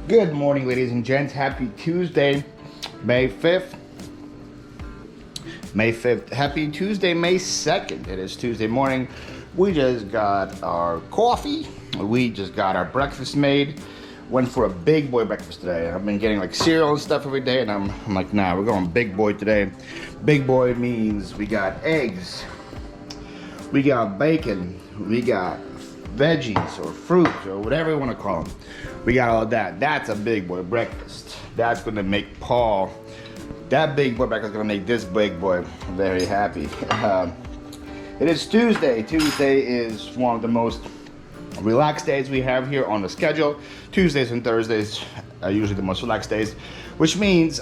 Good morning, ladies and gents. Happy Tuesday, May 5th. May 5th. Happy Tuesday, May 2nd. It is Tuesday morning. We just got our coffee. We just got our breakfast made. Went for a big boy breakfast today. I've been getting like cereal and stuff every day, and I'm like, nah, we're going big boy today. Big boy means we got eggs, we got bacon, we got veggies or fruit or whatever you want to call them. We got all that. That's a big boy breakfast. That's gonna make Paul, that big boy breakfast is gonna make this big boy very happy. It is Tuesday. Tuesday is one of the most relaxed days we have here on the schedule. Tuesdays and Thursdays are usually the most relaxed days, which means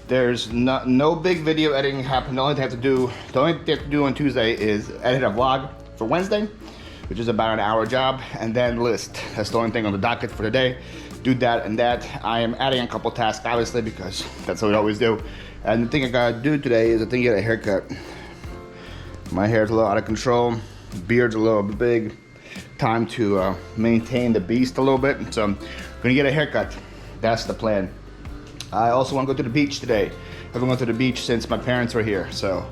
there's no big video editing happening. The only thing I have to do on Tuesday is edit a vlog for Wednesday, which is about an hour job, and then list. That's the only thing on the docket for today. Do that and that. I am adding a couple tasks, obviously, because that's what we always do. And the thing I gotta do today is I think I get a haircut. My hair's a little out of control, beard's a little bit big. Time to maintain the beast a little bit, so I'm gonna get a haircut. That's the plan. I also want to go to the beach today. I haven't gone to the beach since my parents were here, so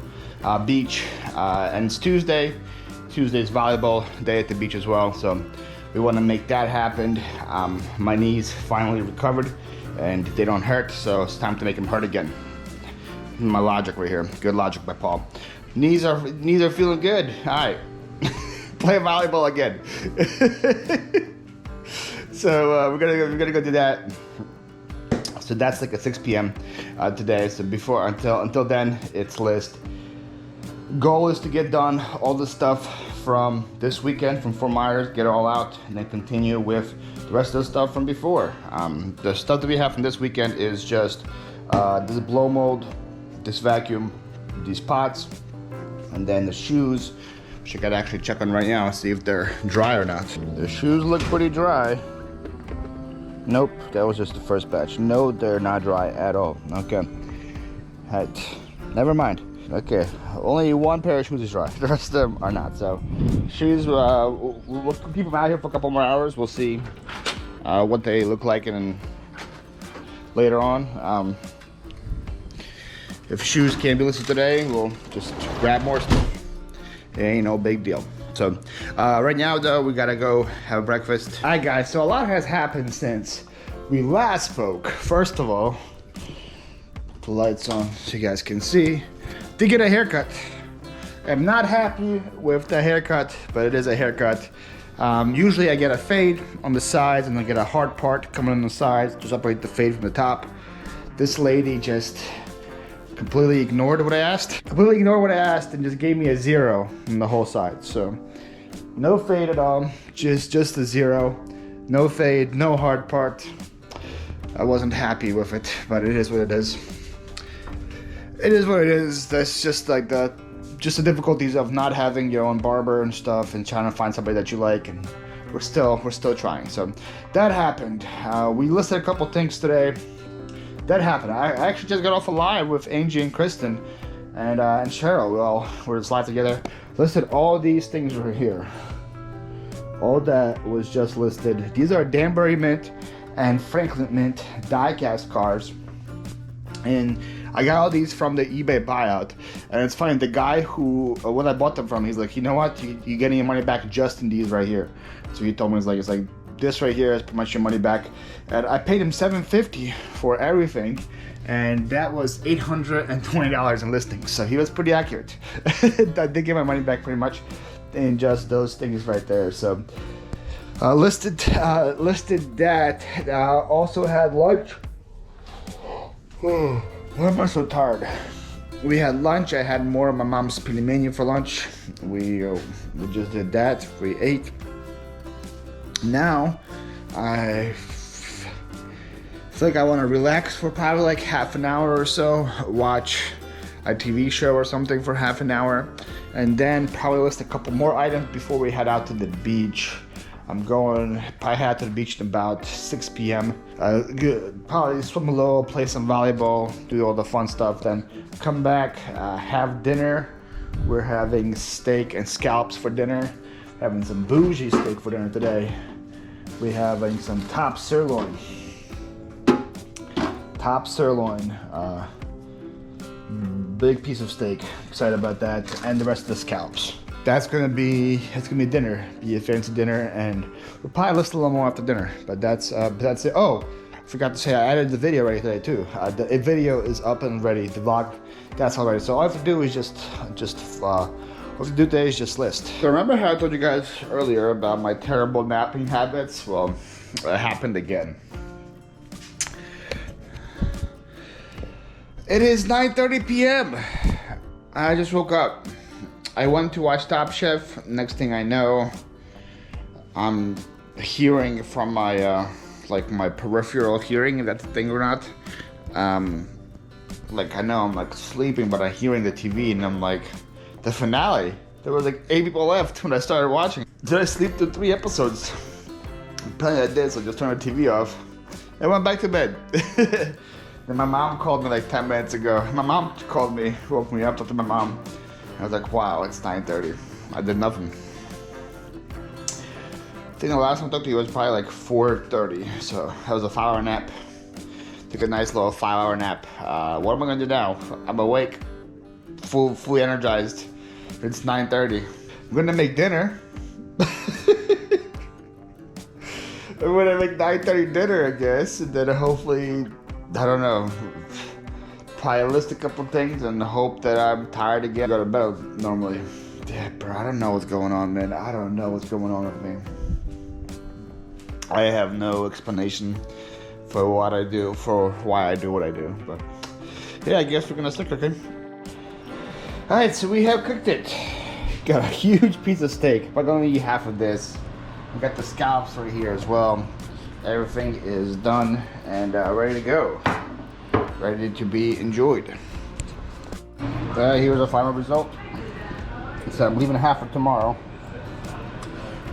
beach, and it's Tuesday. Tuesday's volleyball day at the beach as well, so we want to make that happen. My knees finally recovered and they don't hurt, so it's time to make them hurt again. My logic right here, good logic by Paul. Knees are feeling good. All right, play volleyball again. So we're gonna go do that. So that's like at 6 p.m. Today. So until then, it's list. Goal is to get done all the stuff from this weekend from Fort Myers, get it all out, and then continue with the rest of the stuff from before. The stuff that we have from this weekend is just this blow mold, this vacuum, these pots, and then the shoes, which I gotta actually check on right now, see if they're dry or not. The shoes look pretty dry. Nope, that was just the first batch. No, they're not dry at all. Okay, never mind. Okay, only one pair of shoes is dry. The rest of them are not. So, shoes, we'll keep them out here for a couple more hours. We'll see what they look like, and then later on, if shoes can't be listed today, we'll just grab more stuff. It ain't no big deal. So, right now though, we gotta go have breakfast. All right, guys. So a lot has happened since we last spoke. First of all, put the lights on so you guys can see. To get a haircut. I'm not happy with the haircut, but it is a haircut. Usually I get a fade on the sides and I get a hard part coming on the sides to separate the fade from the top. This lady just completely ignored what I asked. And just gave me a 0 on the whole side. So no fade at all, just a 0. No fade, no hard part. I wasn't happy with it, but it is what it is. It is what it is. That's just like the difficulties of not having your own barber and stuff, and trying to find somebody that you like. And we're still trying. So that happened. We listed a couple things today. That happened. I actually just got off a live with Angie and Kristen and Cheryl. Well, we're just live together. Listed all these things right here. All that was just listed. These are Danbury Mint and Franklin Mint die-cast cars, and I got all these from the eBay buyout. And it's funny, the guy who, when I bought them from, he's like, you know what, you're getting your money back just in these right here. So he told me, it's like this right here is pretty much your money back. And I paid him $750 for everything, and that was $820 in listings. So he was pretty accurate. I did get my money back pretty much in just those things right there. So listed that. Also had lunch. Why am I so tired? We had lunch. I had more of my mom's pili menu for lunch. We just did that. We ate. Now, I feel like I want to relax for probably like half an hour or so. Watch a TV show or something for half an hour. And then probably list a couple more items before we head out to the beach. I'm going, probably head to the beach at about 6 p.m. Probably swim a little, play some volleyball, do all the fun stuff, then come back, have dinner. We're having steak and scallops for dinner. Having some bougie steak for dinner today. We're having some top sirloin. top sirloin, big piece of steak. Excited about that, and the rest of the scallops. It's gonna be dinner. Be a fancy dinner, and we'll probably list a little more after dinner. But that's it. Oh, I forgot to say I added the video ready today too. The video is up and ready. The vlog, that's all ready. So all I have to do is just what we do today is just list. So remember how I told you guys earlier about my terrible napping habits? Well, it happened again. It is 9:30 p.m. I just woke up. I went to watch Top Chef. Next thing I know, I'm hearing from my like my peripheral hearing, if that's a thing or not. Like I know I'm like sleeping, but I'm hearing the TV, and I'm like, the finale. There was like 8 people left when I started watching. Did I sleep through 3 episodes? Apparently I did, so I just turned the TV off. I went back to bed. Then my mom called me like 10 minutes ago. My mom called me, woke me up, talked to my mom. I was like, wow, it's 9:30. I did nothing. I think the last time I talked to you was probably like 4:30. So that was a 5-hour nap. Took a nice little 5-hour nap. What am I gonna do now? I'm awake, fully energized. It's 9:30. I'm gonna make dinner. I'm gonna make 9:30 dinner, I guess, and then hopefully, I don't know, probably list a couple things and hope that I'm tired again. Go to bed normally. Yeah, bro, I don't know what's going on, man. I don't know what's going on with me. I have no explanation for what I do, for why I do what I do. But yeah, I guess we're gonna stick cooking. All right, so we have cooked it. Got a huge piece of steak, but I'm gonna eat half of this. We got the scallops right here as well. Everything is done and ready to go. Ready to be enjoyed. Here's the final result. So I'm leaving half for tomorrow.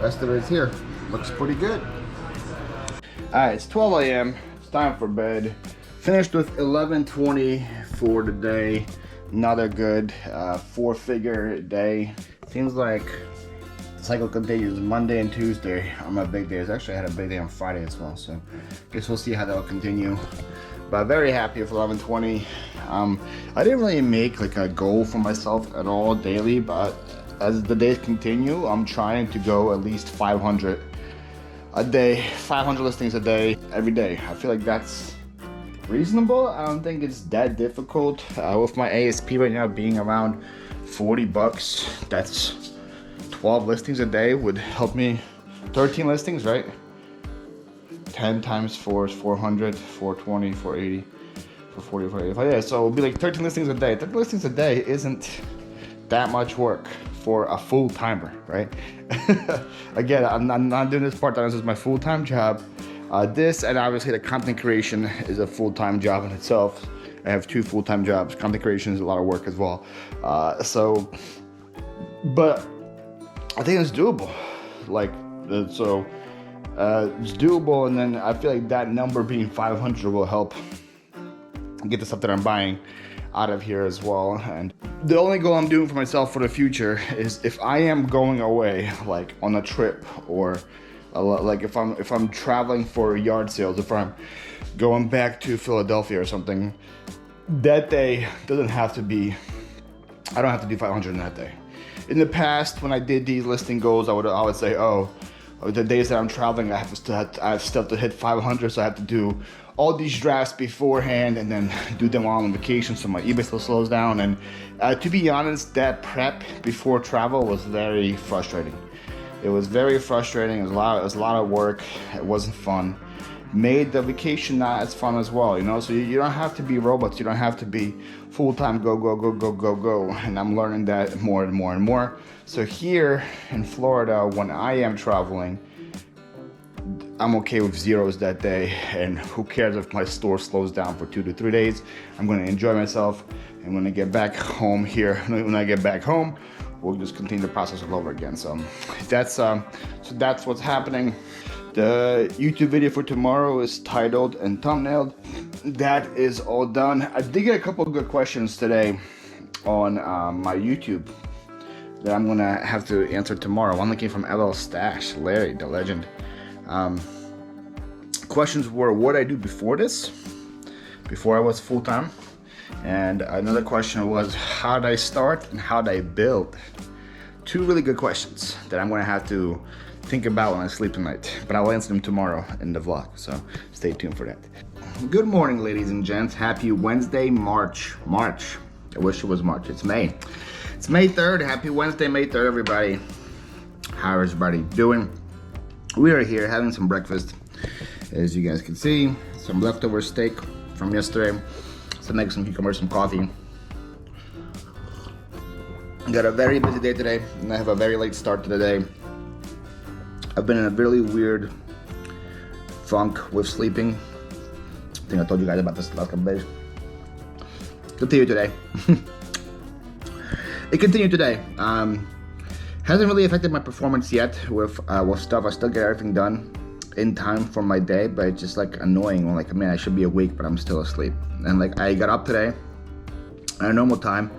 Rest of it is here. Looks pretty good. Alright, it's 12 a.m. It's time for bed. Finished with 11:20 for today. Another good 4-figure day. Seems like the cycle continues. Monday and Tuesday are my big days. Actually, I had a big day on Friday as well. So I guess we'll see how that'll continue. But very happy with 11:20. I didn't really make like a goal for myself at all daily, but as the days continue, I'm trying to go at least 500 a day, 500 listings a day, every day. I feel like that's reasonable. I don't think it's that difficult. With my ASP right now being around 40 bucks, that's 12 listings a day would help me. 13 listings, right? 10 times 4 is 400, 420, 480, 440, 485. Yeah, so it would be like 13 listings a day. 13 listings a day isn't that much work for a full-timer, right? Again, I'm not doing this part-time. This is my full-time job. This and obviously the content creation is a full-time job in itself. I have 2 full-time jobs. Content creation is a lot of work as well. But I think it's doable. It's doable, and then I feel like that number being 500 will help get the stuff that I'm buying out of here as well. And the only goal I'm doing for myself for the future is if I am going away, like on a trip, or like if I'm traveling for yard sales, if I'm going back to Philadelphia or something, that day doesn't have to be, I don't have to do 500 in that day. In the past, when I did these listing goals, I would say, oh, the days that I'm traveling, I still have to hit 500, so I have to do all these drafts beforehand and then do them while on vacation, so my eBay still slows down. And to be honest, that prep before travel was very frustrating. It was very frustrating. It was a lot of work. It wasn't fun. Made the vacation not as fun as well, you know. So you don't have to be robots. You don't have to be full-time go. And I'm learning that more and more and more. So here in Florida, when I am traveling, I'm okay with zeros that day, and who cares if my store slows down for 2 to 3 days. I'm going to enjoy myself, and when I get back home here, when I get back home, we'll just continue the process all over again. So that's what's happening. The YouTube video for tomorrow is titled and thumbnailed. That is all done. I did get a couple of good questions today on my YouTube that I'm gonna have to answer tomorrow. One that came from LL Stash, Larry, the legend. Questions were what I do before this, before I was full-time. And another question was, how did I start and how did I build? Two really good questions that I'm gonna have to think about when I sleep tonight, but I'll answer them tomorrow in the vlog, so stay tuned for that. Good morning, ladies and gents. Happy Wednesday, March. I wish it was March. It's May. It's May 3rd. Happy Wednesday, May 3rd, everybody. How is everybody doing? We are here having some breakfast. As you guys can see, some leftover steak from yesterday, some eggs, some cucumbers, some coffee. Got a very busy day today, and I have a very late start to the day. I've been in a really weird funk with sleeping. I think I told you guys about this the last couple days. Continue today. It continued today. Hasn't really affected my performance yet with stuff. I still get everything done in time for my day, but it's just like annoying when, like, man, I should be awake, but I'm still asleep. And like, I got up today at a normal time,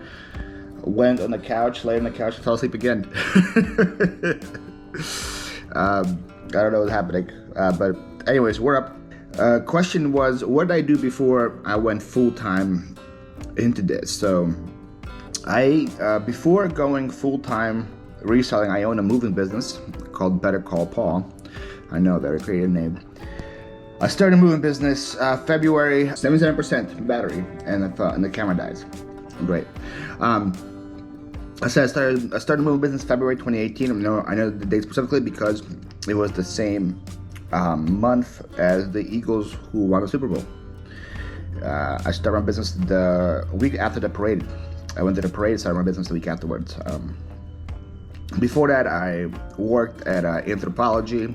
went on the couch, lay on the couch, and fell asleep again. I don't know what's happening, but anyways, we're up. Question was, what did I do before I went full-time into this? So I, before going full-time reselling, I own a moving business called Better Call Paul. I know, very creative name. I started a moving business February, 77% battery, and the camera dies. Great. I started a moving business February 2018. I know the date specifically because it was the same month as the Eagles who won the Super Bowl. I started my business the week after the parade. I went to the parade, started my business the week afterwards. Before that, I worked at Anthropology,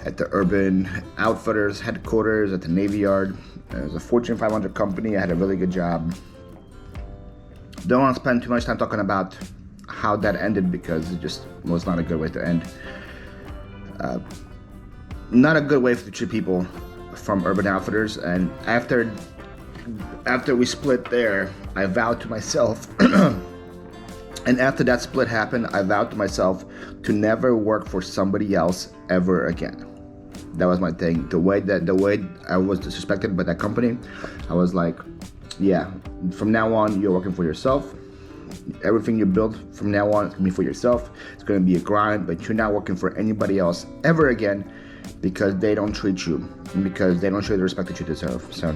at the Urban Outfitters headquarters, at the Navy Yard. It was a Fortune 500 company. I had a really good job. Don't want to spend too much time talking about how that ended because it just was not a good way to end. Not a good way to treat people from Urban Outfitters. And after we split there, I vowed to myself, and after that split happened, I vowed to myself to never work for somebody else ever again. That was my thing. The way I was disrespected by that company, I was like, yeah, from now on, you're working for yourself. Everything you build from now on is gonna be for yourself. It's gonna be a grind, but you're not working for anybody else ever again because they don't treat you and because they don't show you the respect that you deserve. So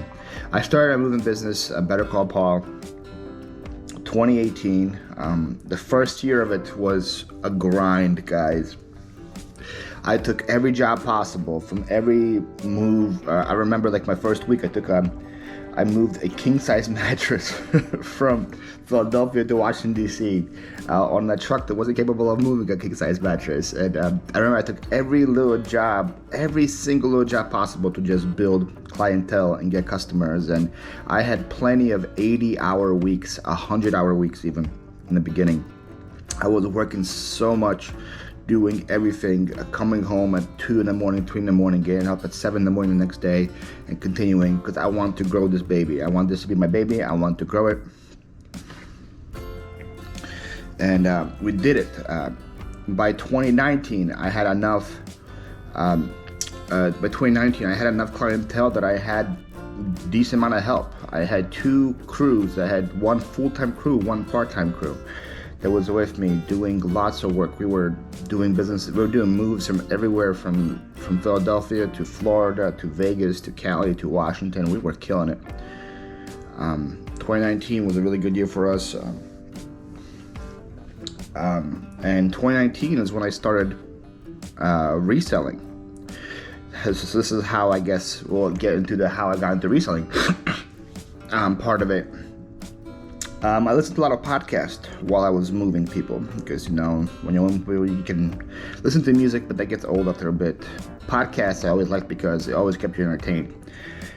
I started a moving business, Better Call Paul, 2018. The first year of it was a grind, guys. I took every job possible, from every move. I remember, like, my first week, I moved a king-size mattress from Philadelphia to Washington, D.C. On a truck that wasn't capable of moving a king-size mattress. And I remember I took every single little job possible to just build clientele and get customers. And I had plenty of 80-hour weeks, 100-hour weeks even in the beginning. I was working so much, doing everything, coming home at 2 in the morning, 3 in the morning, getting up at 7 in the morning the next day, and continuing, because I want to grow this baby. I want this to be my baby. I want to grow it. And we did it. By 2019, I had enough. By 2019, I had enough clientele that I had decent amount of help. I had 2 crews. I had 1 full-time crew, 1 part-time crew that was with me doing lots of work. We were doing business. We were doing moves from everywhere, from Philadelphia to Florida to Vegas to Cali to Washington. We were killing it. 2019 was a really good year for us. And 2019 is when I started reselling. So this is how, I guess, we'll get into how I got into reselling part of it. I listened to a lot of podcasts while I was moving people, because, you know, when you're moving people, you can listen to music, but that gets old after a bit. Podcasts I always liked because it always kept you entertained.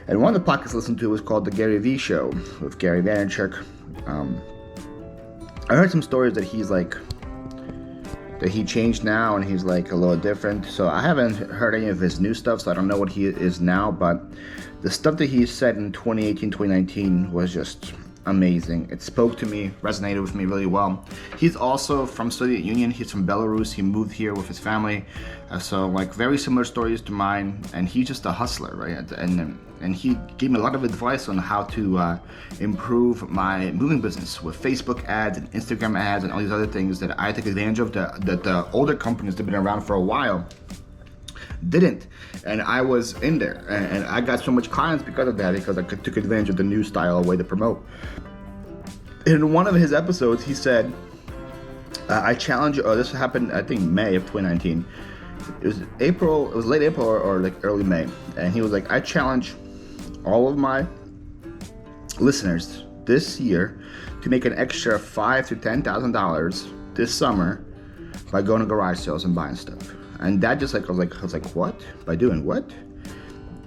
And one of the podcasts I listened to was called The Gary Vee Show with Gary Vaynerchuk. I heard some stories that he changed now and he's like a little different. So I haven't heard any of his new stuff, so I don't know what he is now, but the stuff that he said in 2018, 2019 was just amazing. It spoke to me, resonated with me really well. He's also from Soviet Union. He's from Belarus. He moved here with his family. So like very similar stories to mine, and he's just a hustler, right? And he gave me a lot of advice on how to improve my moving business with Facebook ads and Instagram ads and all these other things that I took advantage of that the older companies that have been around for a while didn't. And I was in there, and I got so much clients because of that, because I took advantage of the new style way to promote. In one of his episodes, he said, I challenge you, this happened, I think, May of 2019. It was April, it was late April or like early May. And he was like, I challenge all of my listeners this year to make an extra $5,000 to $10,000 this summer by going to garage sales and buying stuff. And that just like, I was like, what? By doing what?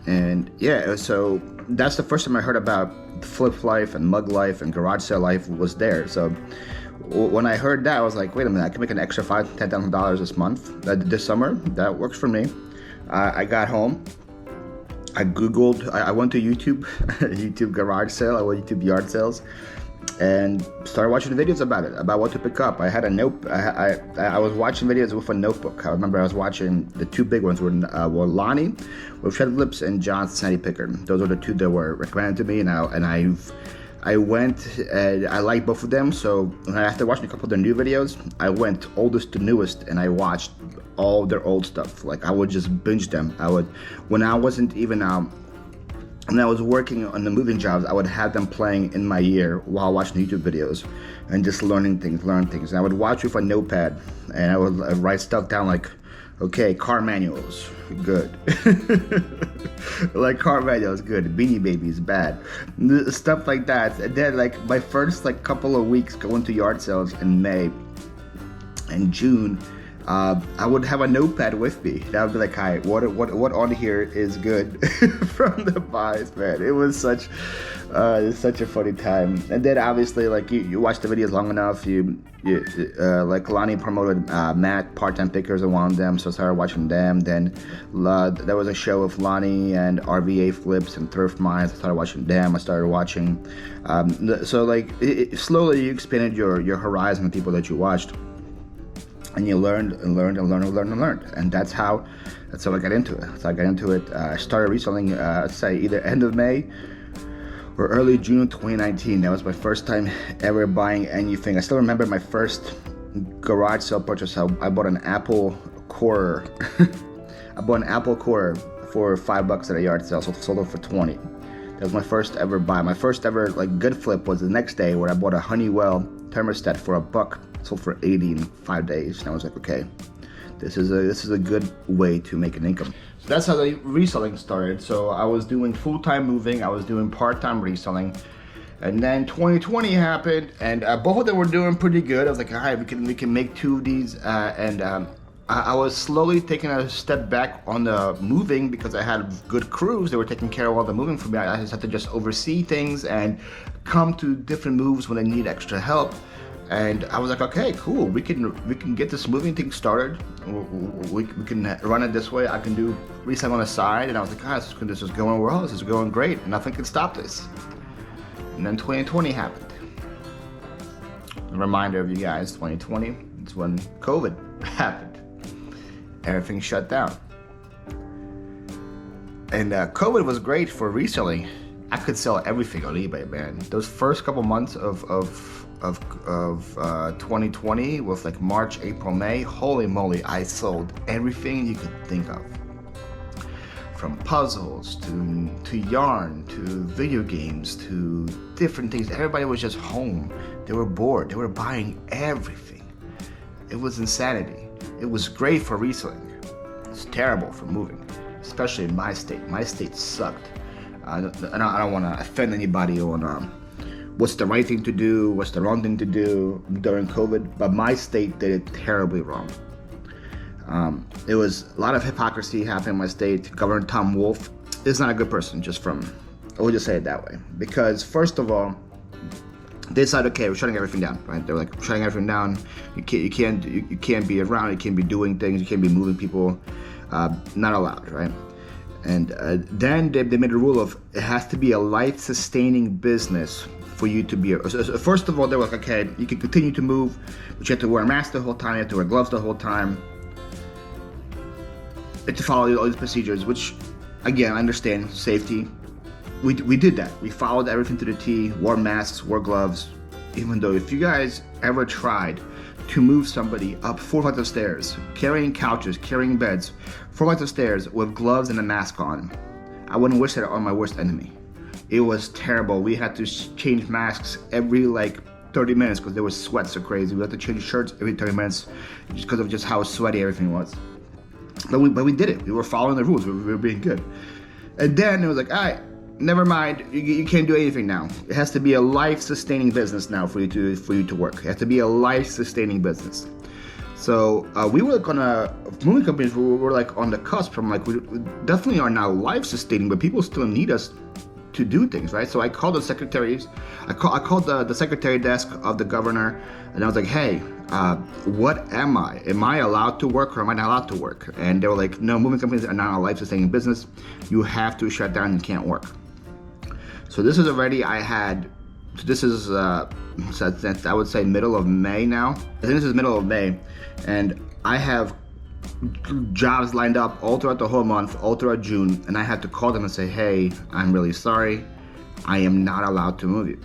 And yeah, so that's the first time I heard about Flyp life and mug life and garage sale life was there. So when I heard that, I was like, wait a minute, I can make an extra $5,000 to $10,000 this month, this summer. That works for me. I got home. I Googled, I went to YouTube, YouTube garage sale, I went to YouTube yard sales, and started watching videos about it, about what to pick up. I had a note. I was watching videos with a notebook. I remember I was watching the two big ones were Lonnie with Shed Lips and John Cincinnati Picker. Those were the two that were recommended to me, and I went and I liked both of them. So after watching a couple of their new videos, I went oldest to newest, and I watched all their old stuff. Like I would just binge them. When I wasn't even when I was working on the moving jobs, I would have them playing in my ear while watching YouTube videos and just learning things. And I would watch with a notepad, and I would write stuff down like, okay, car manuals, good. Like car manuals, good. Beanie Babies, bad. Stuff like that. And then like my first like couple of weeks going to yard sales in May and June, I would have a notepad with me. That would be like, hi, what on here is good from the buys, man. It was such a funny time. And then obviously, like you watch the videos long enough, you like Lonnie promoted Matt part-time pickers and one of them, so I started watching them. Then there was a show of Lonnie and RVA flips and thrift mines. I started watching them. I started watching. So like slowly you expanded your horizon of people that you watched. And you learned, and that's how I got into it. I started reselling, say either end of May or early June 2019. That was my first time ever buying anything. I still remember my first garage sale purchase. I bought an Apple Core. I bought an Apple Core for $5 at a yard sale, so sold it for $20. That was my first ever buy. My first ever like good flip was the next day where I bought a Honeywell thermostat for $1. Sold for $80 in 5 days, and I was like, okay, this is a good way to make an income. So that's how the reselling started. So I was doing full-time moving, I was doing part-time reselling, and then 2020 happened, and both of them were doing pretty good. I was like, all right, we can make two of these, and I was slowly taking a step back on the moving because I had good crews. They were taking care of all the moving for me. I just had to just oversee things and come to different moves when I need extra help. And I was like, okay, cool. We can get this moving thing started. We can run it this way. I can do reselling on the side. And I was like, guys, this is going well. This is going great. Nothing can stop this. And then 2020 happened. A reminder of you guys, 2020, it's when COVID happened. Everything shut down. And COVID was great for reselling. I could sell everything on eBay, man. Those first couple months of 2020 was like March, April, May. Holy moly, I sold everything you could think of. From puzzles to yarn to video games to different things. Everybody was just home. They were bored. They were buying everything. It was insanity. It was great for reselling. It's terrible for moving, especially in my state. My state sucked. I don't want to offend anybody on what's the right thing to do, what's the wrong thing to do during COVID, but my state did it terribly wrong. It was a lot of hypocrisy happening in my state. Governor Tom Wolf is not a good person, I would just say it that way. Because first of all, they decided, okay, we're shutting everything down, right? They were like, shutting everything down. You can't be around, you can't be doing things, you can't be moving people, not allowed, right? And then they made a rule of it has to be a life-sustaining business for you to be, first of all, they were like, okay, you can continue to move, but you have to wear a mask the whole time, you have to wear gloves the whole time, and to follow all these procedures, which, again, I understand, safety. We did that. We followed everything to the T, wore masks, wore gloves, even though if you guys ever tried to move somebody up 4 flights of stairs, carrying couches, carrying beds, 4 flights of stairs with gloves and a mask on, I wouldn't wish that on my worst enemy. It was terrible. We had to change masks every like 30 minutes because there was sweat so crazy. We had to change shirts every 30 minutes just because of just how sweaty everything was. But we did it. We were following the rules. We were being good. And then it was like, all right, never mind. You can't do anything now. It has to be a life-sustaining business now for you to work. It has to be a life-sustaining business. So we were gonna, moving companies, we were like on the cusp from like, we definitely are now life-sustaining, but people still need us to do things, right? So I called the secretaries, I called the secretary desk of the governor, and I was like, hey, what am I? Am I allowed to work or am I not allowed to work? And they were like, no, moving companies are not a life-sustaining business. You have to shut down, you can't work. So this is already, this is, I would say middle of May now. I think this is middle of May, and I have jobs lined up all throughout the whole month, all throughout June, and I had to call them and say, hey, I'm really sorry. I am not allowed to move you.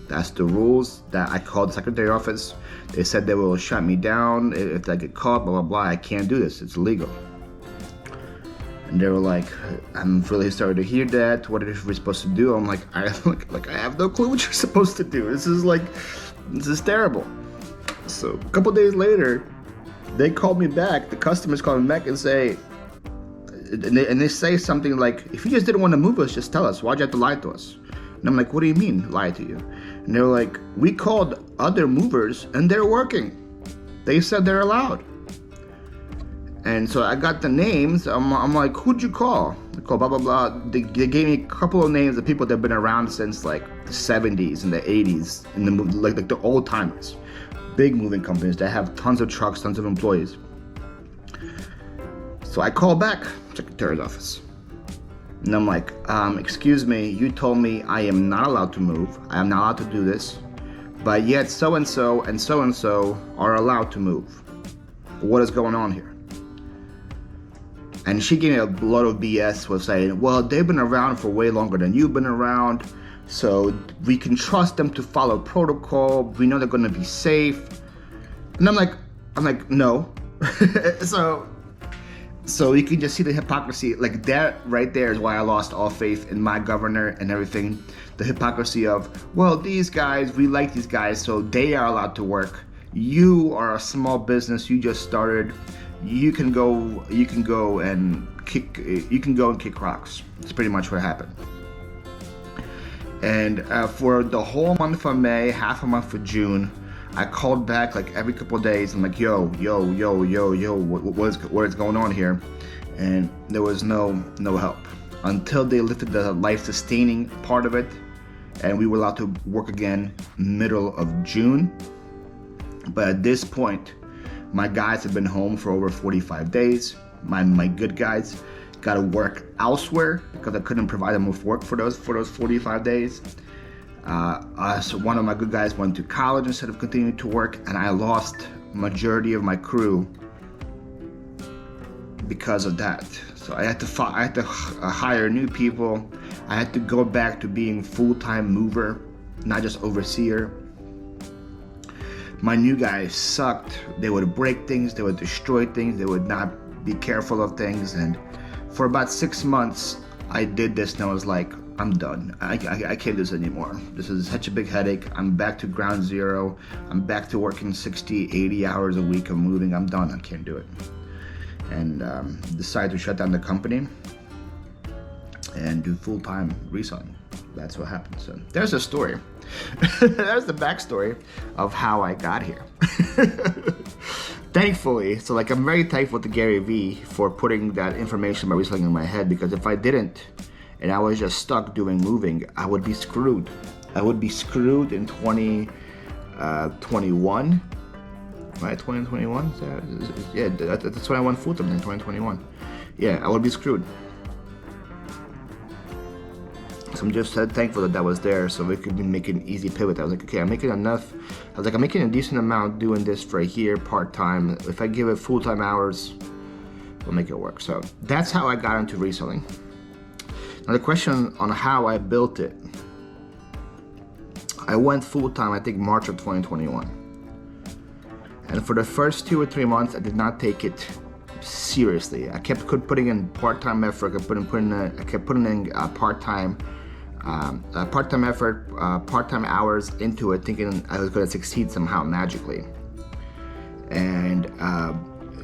That's the rules. That I called the secretary office. They said they will shut me down if I get caught, blah, blah, blah. I can't do this. It's illegal. And they were like, I'm really sorry to hear that. What are we supposed to do? I'm like, I have no clue what you're supposed to do. This is terrible. So a couple days later, they called me back. The customers called me back and say, and they say something like, if you just didn't want to move us, just tell us. Why'd you have to lie to us? And I'm like, what do you mean, lie to you? And they were like, we called other movers and they're working. They said they're allowed. And so I got the names. I'm like, who'd you call? I called blah, blah, blah. They gave me a couple of names of people that have been around since like the 70s and the 80s, and like the old timers. Big moving companies that have tons of trucks, tons of employees. So I call back secretary's office. And I'm like, excuse me, you told me I am not allowed to move. I am not allowed to do this. But yet so-and-so and so-and-so are allowed to move. What is going on here? And she gave me a lot of BS with saying, well, they've been around for way longer than you've been around, so we can trust them to follow protocol. We know they're gonna be safe. And I'm like, no. So you can just see the hypocrisy. Like that right there is why I lost all faith in my governor and everything. The hypocrisy of, well, these guys, we like these guys, so they are allowed to work. You are a small business, you just started. You can go and kick rocks. It's pretty much what happened. And for the whole month of May, half a month of June, I called back like every couple of days. I'm like, yo, what is going on here? And there was no help until they lifted the life-sustaining part of it, and we were allowed to work again middle of June. But at this point, my guys have been home for over 45 days. My good guys got to work elsewhere because I couldn't provide them with work for those 45 days. So one of my good guys went to college instead of continuing to work, and I lost majority of my crew because of that. So I had to hire new people. I had to go back to being full-time mover, not just overseer. My new guys sucked. They would break things, they would destroy things, they would not be careful of things. And for about 6 months, I did this and I was like, I'm done. I can't do this anymore. This is such a big headache. I'm back to ground zero. I'm back to working 60, 80 hours a week of moving. I'm done. I can't do it. And decided to shut down the company and do full-time reselling. That's what happened. So there's a story. There's the backstory of how I got here. Thankfully, so like I'm very thankful to Gary Vee for putting that information about reselling in my head, because if I didn't, and I was just stuck doing moving, I would be screwed. I would be screwed in 2021, right? 2021? Yeah, that's when I went full-time in 2021. Yeah, I would be screwed. So I'm just thankful that that was there, so we could make an easy pivot. I was like, okay, I'm making enough. I was like, I'm making a decent amount doing this for a year part-time. If I give it full-time hours, we'll make it work. So that's how I got into reselling. Now the question on how I built it, I went full-time, I think March of 2021. And for the first 2 or 3 months, I did not take it seriously. I kept putting in part-time effort. I kept putting in part-time effort, part-time hours into it, thinking I was going to succeed somehow magically. And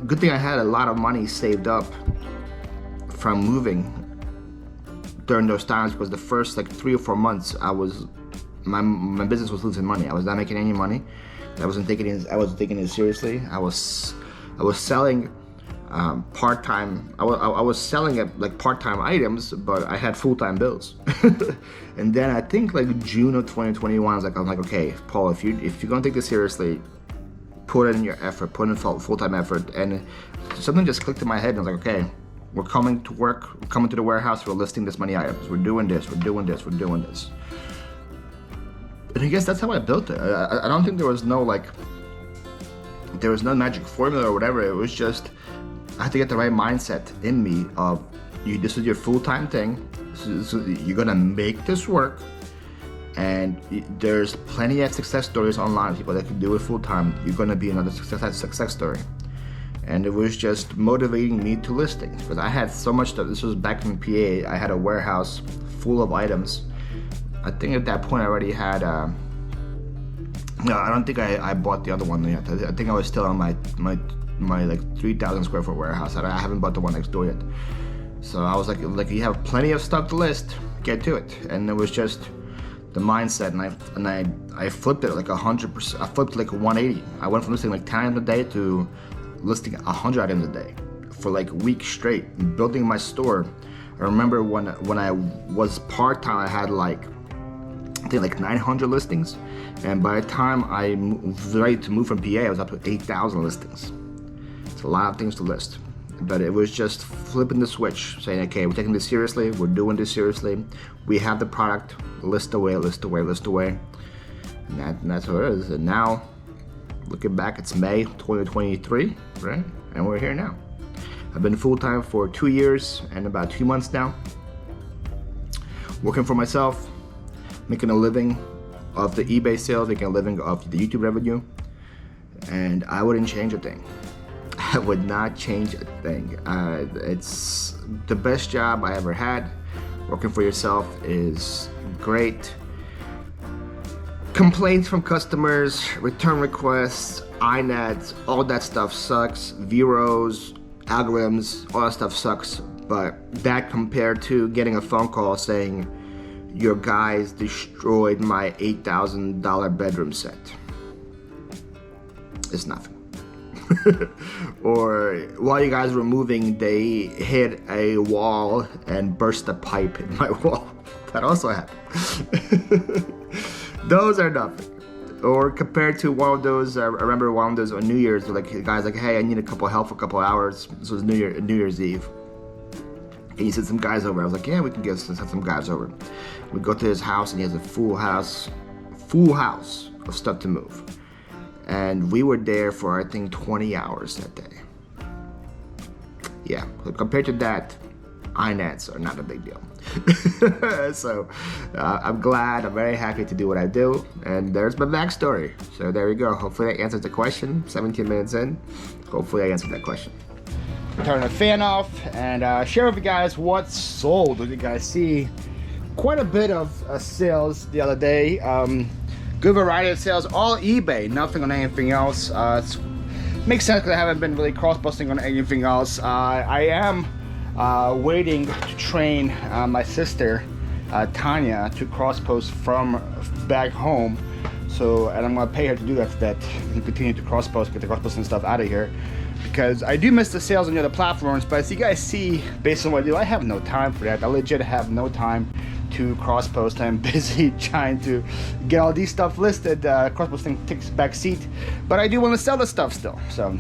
good thing I had a lot of money saved up from moving during those times, because the first like 3 or 4 months, my business was losing money. I was not making any money. I wasn't taking it seriously. I was selling part-time. I was selling it like part-time items, but I had full-time bills. And then I think like June of 2021, I'm like, okay, Paul, if you're gonna take this seriously, put in your effort, put in full-time effort. And something just clicked in my head, and I was like, okay, we're coming to work, we're coming to the warehouse, we're listing this many items, we're doing this, we're doing this, we're doing this. And I guess that's how I built it. I don't think there was no magic formula or whatever. It was just, I had to get the right mindset in me of, this is your full-time thing, so you're gonna make this work, and there's plenty of success stories online, people that can do it full-time. You're gonna be another success story. And it was just motivating me to list things, because I had so much stuff. This was back in PA. I had a warehouse full of items. I think at that point I already had, no, I don't think I bought the other one yet. I think I was still on my like 3,000 square foot warehouse. I haven't bought the one next door yet. So I was like you have plenty of stuff to list, get to it. And it was just the mindset, and I flipped it like 100%. I flipped like 180. I went from listing like 10 items a day to listing 100 items a day for like weeks straight, building my store. I remember when I was part-time, I had like, I think like 900 listings, and by the time I was ready to move from PA, I was up to 8,000 listings. It's a lot of things to list, but it was just flipping the switch, saying, okay, we're taking this seriously, we're doing this seriously, we have the product, list away, list away, list away, and that's what it is. And now, looking back, it's May 2023, right? And we're here now. I've been full-time for 2 years and about 2 months now, working for myself, making a living off the eBay sales, making a living off the YouTube revenue, and I wouldn't change a thing. I would not change a thing. It's the best job I ever had. Working for yourself is great. Complaints from customers, return requests, INETs, all that stuff sucks. Bureaus, algorithms, all that stuff sucks. But that compared to getting a phone call saying, your guys destroyed my $8,000 bedroom set, it's nothing. Or while you guys were moving, they hit a wall and burst a pipe in my wall. That also happened. Those are nothing. Or compared to one of those, I remember one of those on New Year's, like guys like, hey, I need a couple help for a couple hours. This was New Year's Eve. And he sent some guys over. I was like, yeah, we can send some guys over. We go to his house, and he has a full house of stuff to move. And we were there for, I think, 20 hours that day. Yeah, compared to that, INETs are not a big deal. So I'm very happy to do what I do, and there's my backstory. So there we go. Hopefully that answers the question. 17 minutes in, hopefully I answered that question. Turn the fan off and share with you guys what's sold. Did you guys see quite a bit of sales the other day? Good variety of sales, all eBay, nothing on anything else. It makes sense because I haven't been really cross-posting on anything else. I am waiting to train my sister Tanya to cross-post from back home. So, and I'm gonna pay her to do that and continue to cross-post, get the cross-posting stuff out of here, because I do miss the sales on the other platforms. But as you guys see, based on what I do, I have no time for that. I legit have no time to cross-post. I'm busy trying to get all these stuff listed. Cross-posting takes back seat, but I do want to sell the stuff still. So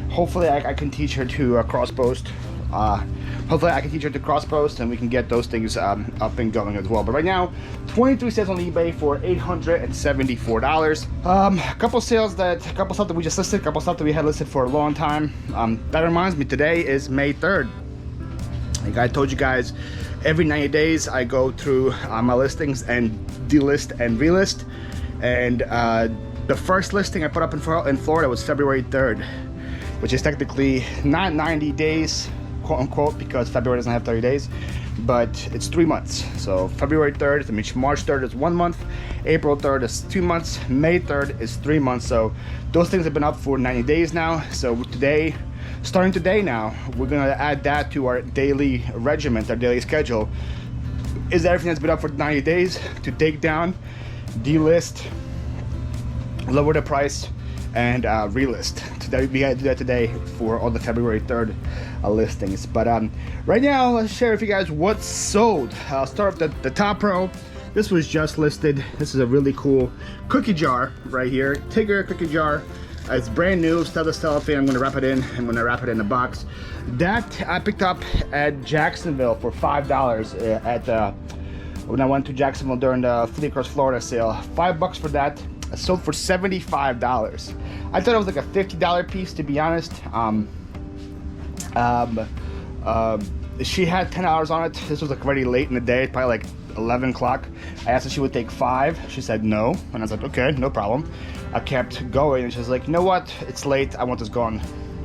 hopefully I can teach her to cross-post hopefully I can teach her to cross post and we can get those things up and going as well. But right now, 23 sales on eBay for $874. A couple stuff that we just listed, a couple stuff that we had listed for a long time. That reminds me, today is May 3rd. Like I told you guys, every 90 days I go through my listings and delist and relist. And the first listing I put up in Florida was February 3rd, which is technically not 90 days, quote unquote, because February doesn't have 30 days, but it's 3 months. So February 3rd, March 3rd is 1 month, April 3rd is 2 months, May 3rd is 3 months. So those things have been up for 90 days now. So today, starting today now, we're gonna add that to our daily regiment, our daily schedule. Is everything that's been up for 90 days to take down, delist, lower the price, and relist. Today we gotta do that today for all the February 3rd listings. But right now, let's share with you guys what's sold. I'll start with the top row. This was just listed. This is a really cool cookie jar right here. Tigger cookie jar. It's brand new, stainless cellophane. I'm gonna wrap it in. I'm gonna wrap it in the box. That I picked up at Jacksonville for $5 when I went to Jacksonville during the Fleet Across Florida sale. $5 for that. It sold for $75. I thought it was like a $50 piece, to be honest. She had $10 on it. This was like already late in the day, probably like 11 o'clock. I asked if she would take 5. She said no, and I was like, okay, no problem. I kept going, and she was like, you know what? It's late. I want this gone.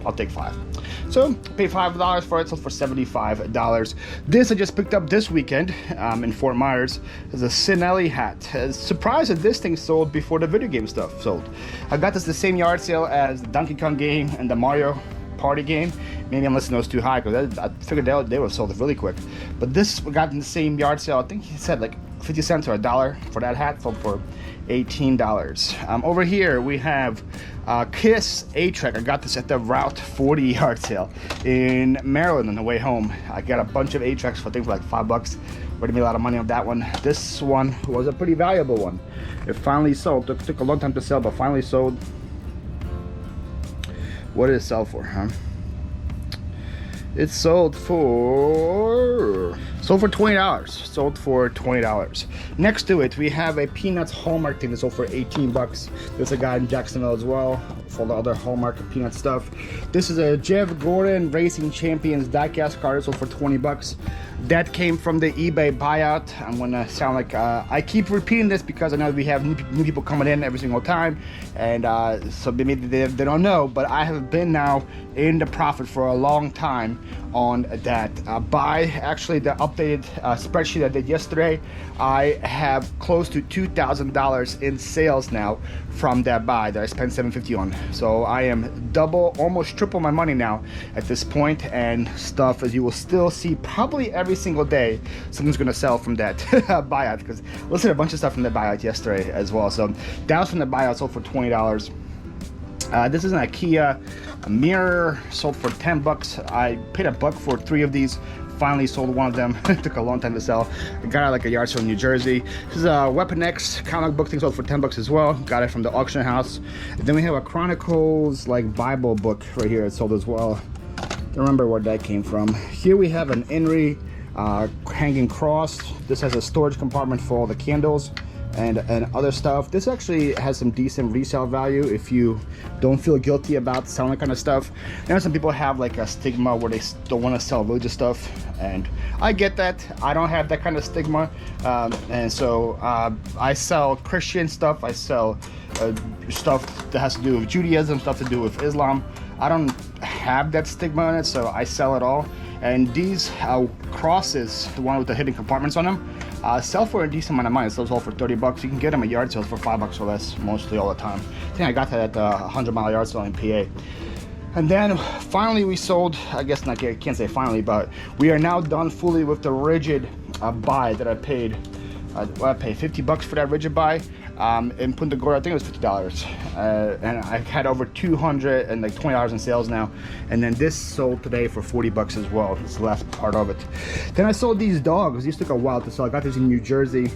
I'll take 5. So paid $5 for it, sold for $75. This I just picked up this weekend in Fort Myers. Is a Sinelli hat. Surprised that this thing sold before the video game stuff sold. I got this the same yard sale as the Donkey Kong game and the Mario Party game. Maybe I'm listing those too high because I figured they were sold really quick. But this got in the same yard sale. I think he said like 50 cents or $1 for that hat. Sold for $18. Over here we have Kiss A-Trek. I got this at the Route 40 yard sale in Maryland on the way home. I got a bunch of A-Treks for I think for like $5. Already made a lot of money on that one. This one was a pretty valuable one. It finally sold. Took a long time to sell, but finally sold. What did it sell for, huh? It sold for $20. Sold for $20. Next to it, we have a Peanuts Hallmark thing that sold for $18. There's a guy in Jacksonville as well for the other Hallmark and Peanut stuff. This is a Jeff Gordon Racing Champions diecast card. Sold for $20. That came from the eBay buyout. I'm gonna sound like I keep repeating this because I know we have new people coming in every single time, and so maybe they don't know, but I have been now in the profit for a long time on that buy. Actually, the updated spreadsheet I did yesterday, I have close to $2,000 in sales now from that buy that I spent $750 on. So I am double, almost triple my money now at this point, and stuff as you will still see probably every single day something's gonna sell from that buyout, because I listed a bunch of stuff from the buyout yesterday as well. So that was from the buyout, sold for $20. This is an IKEA mirror, sold for $10. I paid $1 for 3 of these. Finally sold one of them. It took a long time to sell. I got it like a yard sale in New Jersey. This is a Weapon X comic book thing, sold for $10 as well. Got it from the auction house. And then we have a Chronicles like Bible book right here. It sold as well. Don't remember where that came from. Here we have an Inri hanging cross. This has a storage compartment for all the candles and other stuff. This actually has some decent resale value if you don't feel guilty about selling that kind of stuff. I know some people have like a stigma where they don't want to sell religious stuff, and I get that. I don't have that kind of stigma, and so I sell Christian stuff. I sell stuff that has to do with Judaism, stuff to do with Islam. I don't have that stigma on it, so I sell it all. And these crosses, the one with the hidden compartments on them, sell for a decent amount of money. It sells all for $30. You can get them at yard sales for $5 or less, mostly all the time. I think I got that at the 100-mile yard sale in PA. And then finally we sold, I guess not, I can't say finally, but we are now done fully with the rigid buy that I paid. I paid $50 for that rigid buy. In Punta Gorda, I think it was $50. And I had over $220 in sales now. And then this sold today for $40 as well. This is the last part of it. Then I sold these dogs. These took a while to sell. I got these in New Jersey.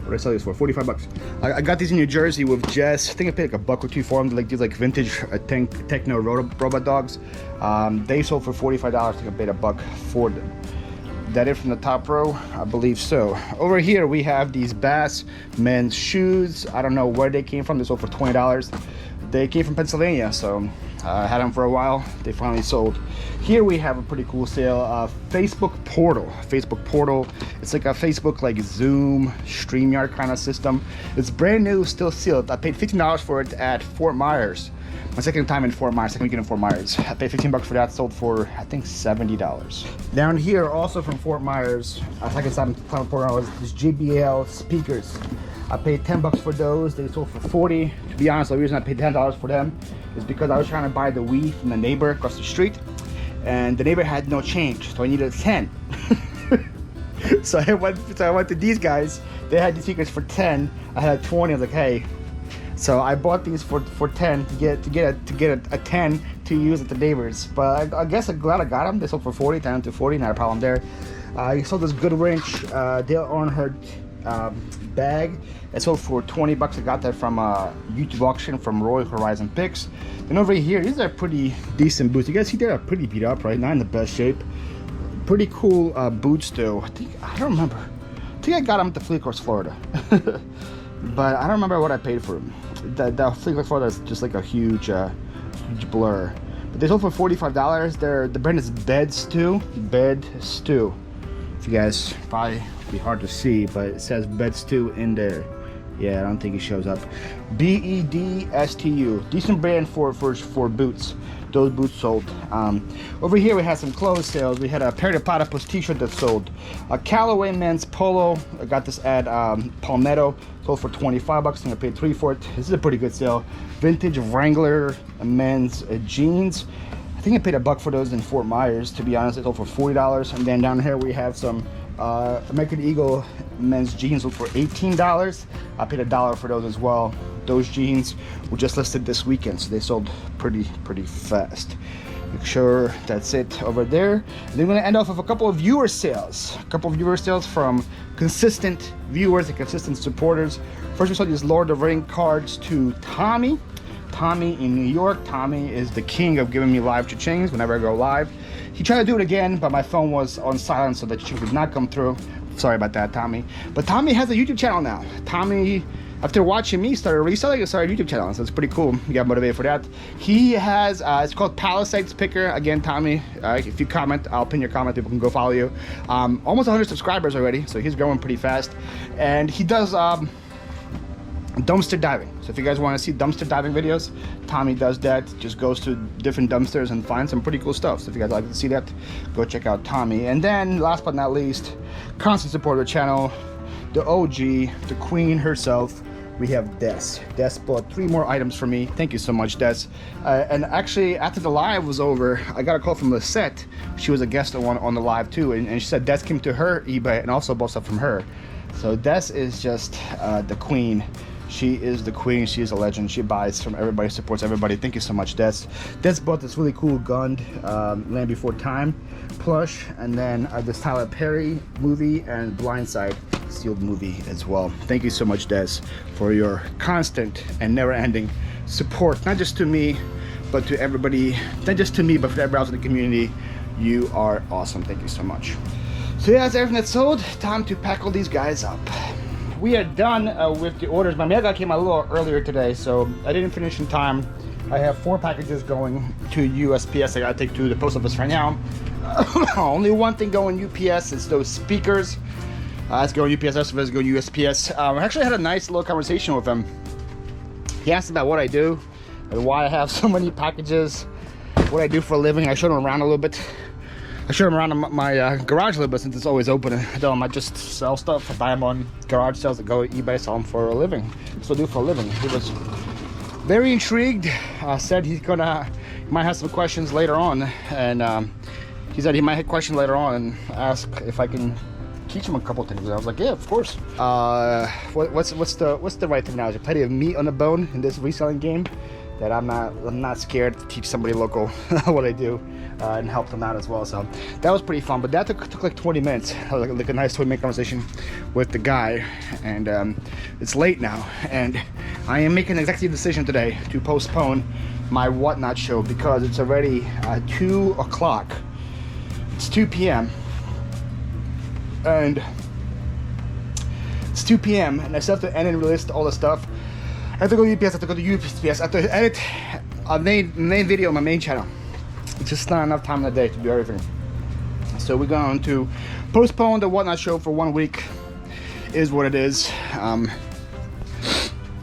What did I sell these for? 45 bucks. I got these in New Jersey with Jess. I think I paid like $1 or $2 for them. Like these like vintage techno robot dogs. They sold for $45. I think I paid $1 for them. That it from the top row? I believe so. Over here we have these Bass men's shoes. I don't know where they came from. They sold for $20. They came from Pennsylvania, so I had them for a while. They finally sold. Here we have a pretty cool sale. Facebook Portal. It's like a Facebook like Zoom, StreamYard kind of system. It's brand new, still sealed. I paid $15 for it at Fort Myers. My second time in Fort Myers, second weekend in Fort Myers. I paid 15 bucks for that, sold for, I think, $70. Down here, also from Fort Myers, second time in Fort Myers, this JBL speakers. I paid 10 bucks for those. They sold for 40. To be honest, the reason I paid $10 for them is because I was trying to buy the Wii from the neighbor across the street, and the neighbor had no change, so I needed 10. So I went to these guys. They had these speakers for 10. I had 20. I was like, hey. So I bought these for 10 to get a 10 to use at the neighbors. But I guess I'm glad I got them. They sold for 40, 10 to 40, not a problem there. I sold this good wrench, Dale Earnhardt bag. It sold for 20 bucks. I got that from a YouTube auction from Roy Horizon Picks. Then over here, these are pretty decent boots. You guys see they're pretty beat up, right? Not in the best shape. Pretty cool boots though. I don't remember. I think I got them at the Flyp, Florida. But I don't remember what I paid for them. The Flyp, Florida is just like a huge blur. But they sold for $45. The brand is Bed Stew. Bed Stew. If you guys, probably be hard to see, but it says Bed Stew in there. Yeah, I don't think it shows up. BEDSTU. Decent brand for boots. Those boots sold. Over here we had some clothes sales. We had a Perry Platypus t-shirt that sold. A Callaway men's polo. I got this at Palmetto. Sold for 25 bucks. I think I paid 3 for it. This is a pretty good sale. Vintage Wrangler men's jeans. I think I paid $1 for those in Fort Myers. To be honest, it sold for $40. And then down here we have some American Eagle men's jeans sold for $18. I paid $1 for those as well. Those jeans were just listed this weekend, so they sold pretty fast. Make sure that's it over there. And then we're gonna end off with a couple of viewer sales. A couple of viewer sales from consistent viewers and consistent supporters. First, we saw these Lord of the Rings cards to Tommy. Tommy in New York. Tommy is the king of giving me live cha-chings whenever I go live. He tried to do it again, but my phone was on silent, so the cha-ching did not come through. Sorry about that, Tommy. But Tommy has a YouTube channel now. Tommy, after watching me, started reselling and started a YouTube channel, so it's pretty cool. He got motivated for that. He has, it's called Palisades Picker. Again, Tommy, if you comment, I'll pin your comment. People can go follow you. Almost 100 subscribers already, so he's growing pretty fast. And he does dumpster diving. So if you guys want to see dumpster diving videos, Tommy does that. Just goes to different dumpsters and finds some pretty cool stuff. So if you guys like to see that, go check out Tommy. And then last but not least, constant supporter of the channel, the OG, the queen herself, we have Des. Des bought 3 more items for me. Thank you so much, Des. And actually, after the live was over, I got a call from Lisette. She was a guest on the live too, and she said Des came to her eBay and also bought stuff from her. So Des is just the queen. She is the queen. She is a legend. She buys from everybody, supports everybody. Thank you so much, Des. Des bought this really cool Gund Land Before Time plush, and then this Tyler Perry movie and Blindside sealed movie as well. Thank you so much, Des, for your constant and never-ending support, not just to me, but to everybody. Not just to me, but for everybody else in the community. You are awesome. Thank you so much. So yeah, that's everything that's sold. Time to pack all these guys up. We are done with the orders. My mail guy came a little earlier today, so I didn't finish in time. I have 4 packages going to USPS. I gotta take to the post office right now. Only one thing going UPS is those speakers. Let's go UPS. Let's go USPS. I actually had a nice little conversation with him. He asked about what I do and why I have so many packages, what I do for a living. I showed him around a little bit. I showed him around my garage a little bit since it's always open. I tell him I just sell stuff. I buy them on garage sales that go to eBay, sell them for a living. That's what I do for a living. He was very intrigued. Said he might have some questions later on, and he said he might have questions later on and ask if I can teach him a couple things. I was like, yeah, of course. What's the right terminology? Plenty of meat on the bone in this reselling game. that I'm not scared to teach somebody local what I do and help them out as well. So that was pretty fun, but that took like 20 minutes, like a nice 20-minute conversation with the guy. And it's late now, and I am making an executive decision today to postpone my Whatnot show because it's already 2 o'clock. It's 2 p.m. and it's 2 p.m. and I still have to edit and release all the stuff. I have to go to UPS, I have to go to UPS, I have to edit a main video on my main channel. It's just not enough time in the day to do everything. So we're going to postpone the Whatnot show for 1 week. Is what it is.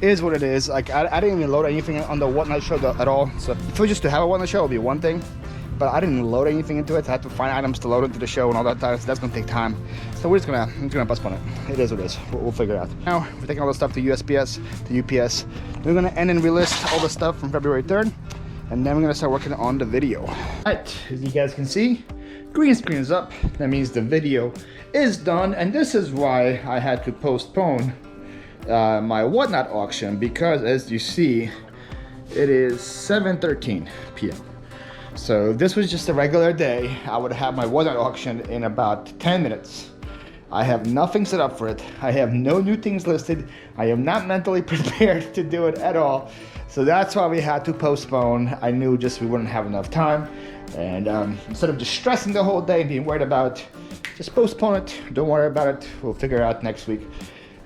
Is what it is. Like I didn't even load anything on the Whatnot show at all. So if it was just to have a Whatnot show, it would be one thing. But I didn't load anything into it. I had to find items to load into the show and all that stuff. So that's gonna take time. So I'm just gonna postpone it. It is what it is. We'll figure it out. Now we're taking all the stuff to USPS, to UPS. We're gonna end and relist all the stuff from February 3rd, and then we're gonna start working on the video. Alright, as you guys can see, green screen is up. That means the video is done, and this is why I had to postpone my Whatnot auction, because as you see, it is 7:13 p.m. So if this was just a regular day, I would have my Whatnot auction in about 10 minutes. I have nothing set up for it. I have no new things listed. I am not mentally prepared to do it at all. So that's why we had to postpone. I knew just we wouldn't have enough time. And instead of just stressing the whole day and being worried about, just postpone it. Don't worry about it. We'll figure it out next week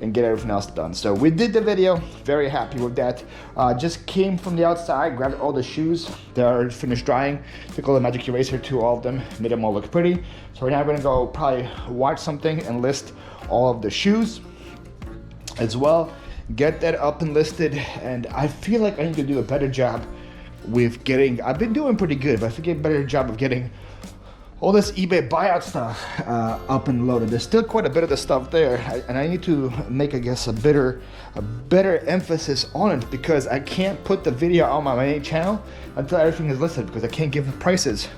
and get everything else done. So we did the video, very happy with that. Just came from the outside, grabbed all the shoes that are finished drying, took all the magic eraser to all of them, made them all look pretty. So right now we're gonna go probably watch something and list all of the shoes as well, get that up and listed. And I feel like I need to do a better job with getting, I've been doing pretty good, but I have to get a better job of getting all this eBay buyout stuff up and loaded. There's still quite a bit of the stuff there, and I need to make, I guess, a better emphasis on it, because I can't put the video on my main channel until everything is listed, because I can't give the prices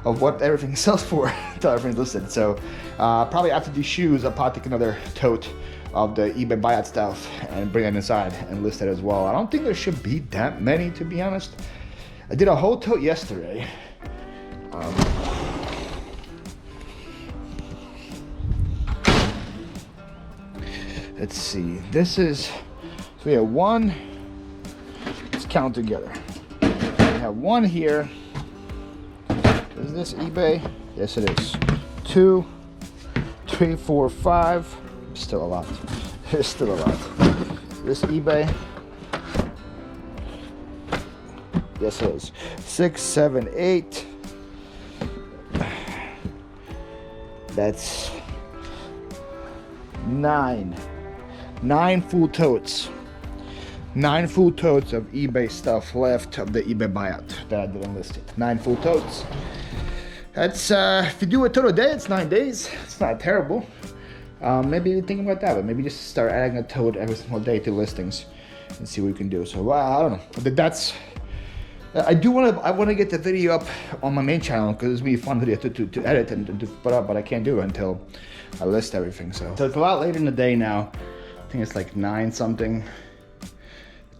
of what everything sells for until everything's listed. So probably after these shoes, I'll probably take another tote of the eBay buyout stuff and bring it inside and list it as well. I don't think there should be that many, to be honest. I did a whole tote yesterday. Let's see, this is, so we have one, let's count together. We have one here. Is this eBay? Yes, it is. 2, 3, 4, 5, still a lot. There's still a lot. This eBay. Yes, it is. 6, 7, 8. That's 9. 9 full totes. 9 full totes of eBay stuff left of the eBay buyout that I didn't list it. 9 full totes. That's if you do a total day, it's 9 days. It's not terrible. Maybe you're thinking about that, but maybe just start adding a tote every single day to listings and see what you can do. So I don't know. But that's. I want to get the video up on my main channel, because it's really fun video to edit and to put up, but I can't do it until I list everything. So it's a lot later in the day now. I think it's like 9 something.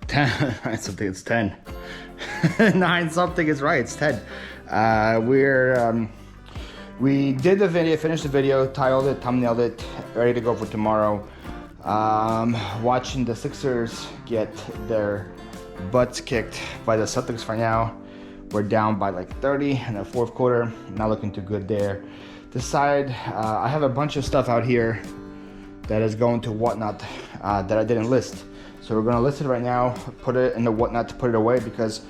10 9 something, it's 10. 9 something is right, it's 10. We did the video, finished the video, titled it, thumbnailed it, ready to go for tomorrow. Watching the Sixers get their butts kicked by the Celtics for now. We're down by like 30 in the fourth quarter, not looking too good there. Decide, I have a bunch of stuff out here that is going to Whatnot that I didn't list. So we're gonna list it right now, put it in the Whatnot to put it away, because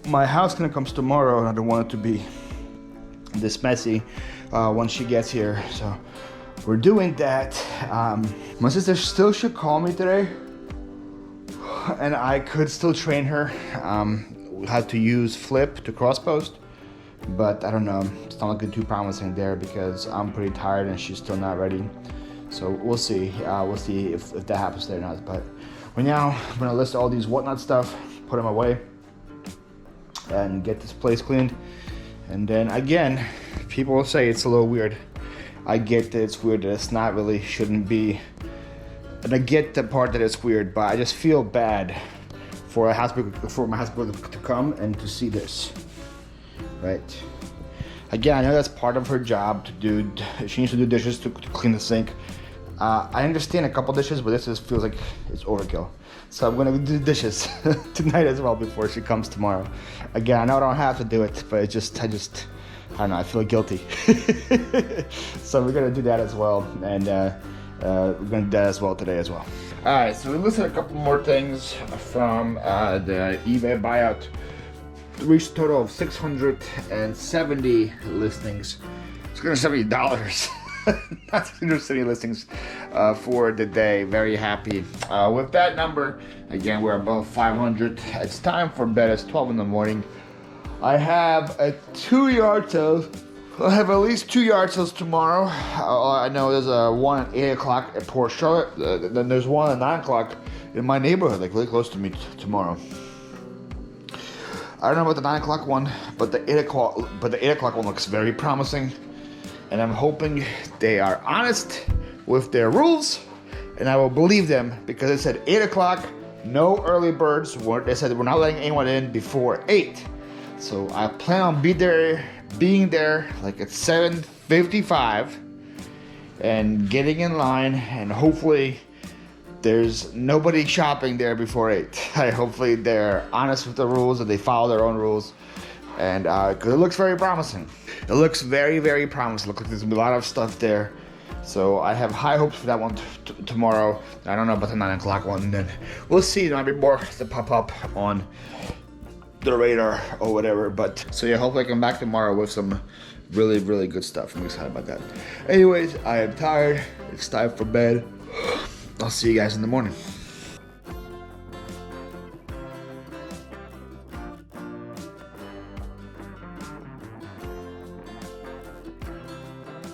my house cleaner comes tomorrow and I don't want it to be this messy once she gets here. So we're doing that. My sister still should call me today, and I could still train her how to use Flyp to cross post, but I don't know, it's not looking too promising there because I'm pretty tired and she's still not ready. So we'll see. We'll see if that happens there or not. But right now, I'm gonna list all these Whatnot stuff, put them away, and get this place cleaned. And then again, people will say it's a little weird. I get that it's weird, that it's not really, shouldn't be. And I get the part that it's weird, but I just feel bad for my housekeeper to come and to see this, right? Again, I know that's part of her job to do. She needs to do dishes to clean the sink. I understand a couple dishes, but this just feels like it's overkill. So I'm gonna do dishes tonight as well before she comes tomorrow. Again, I know I don't have to do it, but I don't know, I feel guilty. So we're gonna do that as well, and we're gonna do that as well today as well. All right, so we listed a couple more things from the eBay buyout. Reached a total of 670 listings. $670. Not 670 listings for the day. Very happy with that number. Again, we're above 500. It's time for bed. It's 12 in the morning. I have a 2 yard sale. I have at least 2 yard sales tomorrow. I know there's one at 8 o'clock at Port Charlotte. Then there's one at 9 o'clock in my neighborhood, like really close to me tomorrow. I don't know about the 9 o'clock one, but the 8 o'clock one looks very promising. And I'm hoping they are honest with their rules, and I will believe them, because they said 8 o'clock, no early birds. They said we're not letting anyone in before 8. So I plan on being there like at 7:55 and getting in line, and hopefully there's nobody shopping there before 8. Hopefully they're honest with the rules and they follow their own rules. And because it looks very promising. It looks very, very promising. Look, there's a lot of stuff there. So I have high hopes for that one tomorrow. I don't know about the 9 o'clock one. Then we'll see. There might be more to pop up on the radar or whatever. But so yeah, hopefully I come back tomorrow with some really, really good stuff. I'm excited about that. Anyways, I am tired. It's time for bed. I'll see you guys in the morning.